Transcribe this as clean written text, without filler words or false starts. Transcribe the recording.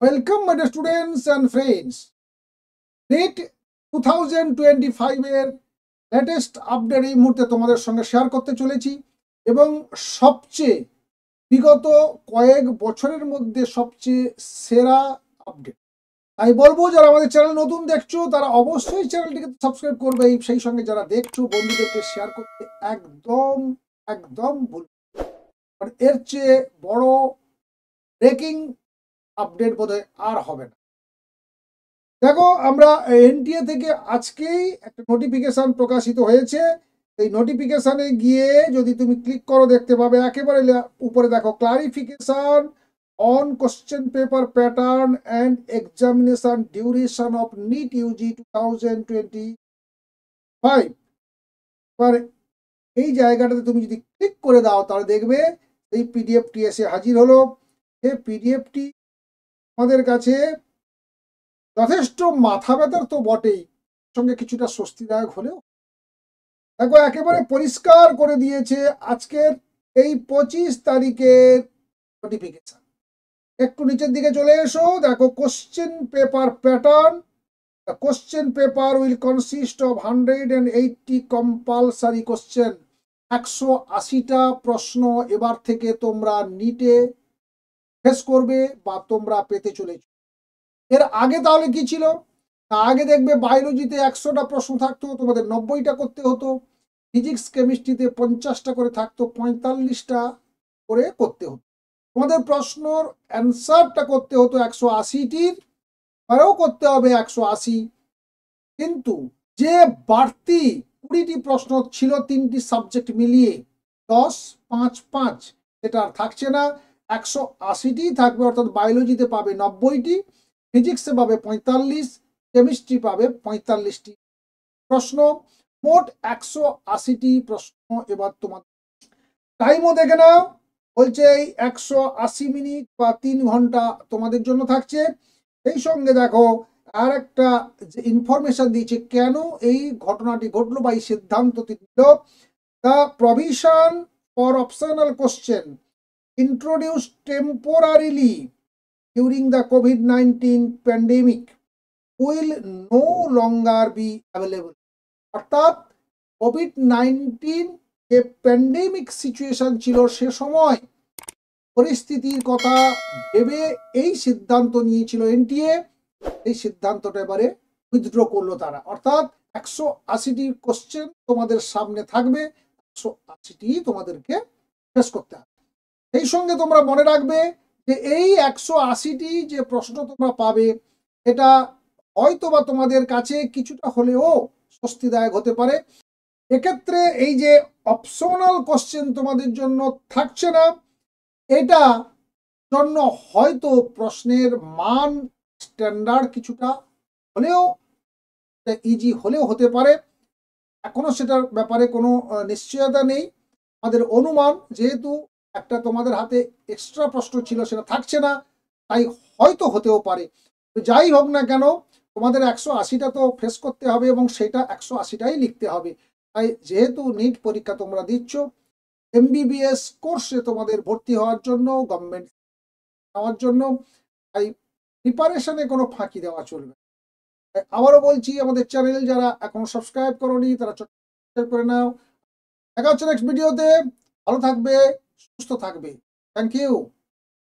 Welcome my dear students and friends. NEET 2025 এর latest update এই মুহূর্তে তোমাদের সঙ্গে শেয়ার করতে চলেছি এবং সবচেয়ে বিগত কয়েক বছরের মধ্যে সবচেয়ে সেরা আপডেট। আমি বলবো যারা আমাদের চ্যানেল নতুন দেখছো তারা অবশ্যই চ্যানেলটিকে সাবস্ক্রাইব করবে, সেই সঙ্গে যারা দেখছো বন্ধুদেরকে শেয়ার করতে একদম একদম ভুল। এর চেয়ে বড় ব্রেকিং আপডেট বোধহয় আর হবে না। দেখো, আমরা এনটিএ থেকে আজকেই একটা নোটিফিকেশন প্রকাশিত হয়েছে। এই নোটিফিকেশনে গিয়ে যদি তুমি ক্লিক করো দেখতে পাবে একেবারে উপরে দেখো clarification on question paper pattern and examination duration of NEET UG 2025। এবার এই জায়গাটাতে তুমি যদি ক্লিক করে দাও তাহলে দেখবে এই পিডিএফটি এসে হাজির হলো। এই পিডিএফটি আমাদের কাছে যথেষ্ট মাথা ব্যথার তো বটেই, সঙ্গে কিছুটা স্বস্তিদায়ক হলেও দেখো একেবারে পরিষ্কার করে দিয়েছে আজকের এই 25 তারিখের নোটিফিকেশন। একটু নিচের দিকে চলে এসো, দেখো question paper pattern. Question paper will consist of 180 compulsory question. 180টা প্রশ্ন এবার থেকে তোমরা নিটে ফেস করবে বা তোমরা পেতে চলেছ। এর আগে তাহলে কি ছিল? আগে দেখবে বায়োলজিতে 100টা প্রশ্ন থাকতো, তোমাদের 90টা করতে হতো। ফিজিক্স কেমিস্ট্রিতে 50টা করে থাকতো, 45টা করে করতে হতো। তোমাদের প্রশ্নর অ্যান্সারটা করতে হতো 180টির, এবারেও করতে হবে 180। কিন্তু যে বাড়তি 20টি প্রশ্ন ছিল 3টি সাবজেক্ট মিলিয়ে 10, 5, 5, সেটা আর থাকছে না। 180টি থাকবে, অর্থাৎ বায়োলজিতে পাবে 90টি, ফিজিক্সে পাবে 45, কেমিস্ট্রি পাবে 45টি প্রশ্ন। মোট 180টি প্রশ্ন। এবার তোমার টাইমও দেখে নাও, বলছে এই 180 মিনিট বা 3 ঘন্টা তোমাদের জন্য থাকছে। এই সঙ্গে দেখো আর একটা যে ইনফরমেশন দিয়েছে কেন এই ঘটনাটি ঘটলো বা এই সিদ্ধান্তটি নিল। The provision for optional question introduced temporarily during the COVID-19 pandemic will no longer be available. অর্থাৎ কোভিড-19 যে প্যান্ডেমিক সিচুয়েশন ছিল সে সময় পরিস্থিতির কথা ভেবে এই সিদ্ধান্ত নিয়েছিল এনটিএ। এই সিদ্ধান্তটা এবারে উইথড্র করলো তারা, অর্থাৎ 180টি কোশ্চেন তোমাদের সামনে থাকবে, 180টি তোমাদেরকে ফেস করতে হবে। এই সঙ্গে তোমরা মনে রাখবে যে এই 180টি যে প্রশ্ন তোমরা পাবে এটা হয়তো বা তোমাদের কাছে কিছুটা হলেও স্বস্তিদায়ক হতে পারে। এক্ষেত্রে এই যে অপশনাল কোশ্চেন তোমাদের জন্য থাকছে না, এটা জন্য হয়তো প্রশ্নের মান স্ট্যান্ডার্ড কিছুটা হলেও ইজি হলেও হতে পারে। এখনো সেটার ব্যাপারে কোনো নিশ্চয়তা নেই। আমাদের অনুমান, যেহেতু একটা তোমাদের হাতে এক্সট্রা প্রশ্ন ছিল সেটা থাকছে না, তাই হয়তো হতেও পারে। যাই হোক না কেন, তোমাদের 180টা তো ফেস করতে হবে এবং সেটা 180টাই লিখতে হবে। তাই যেহেতু নিট পরীক্ষা তোমরা দিচ্ছ, এমবিবিএস কোর্সে তোমাদের ভর্তি হওয়ার জন্য, গভর্নমেন্ট নেওয়ার জন্য, তাই প্রিপারেশনে কোনো ফাঁকি দেওয়া চলবে। আবারও বলছি, আমাদের চ্যানেল যারা এখনো সাবস্ক্রাইব করোনি তারা সাবস্ক্রাইব করে নাও। দেখা হচ্ছে নেক্সট ভিডিওতে। ভালো থাকবে, সুস্থ থাকবে। Thank you.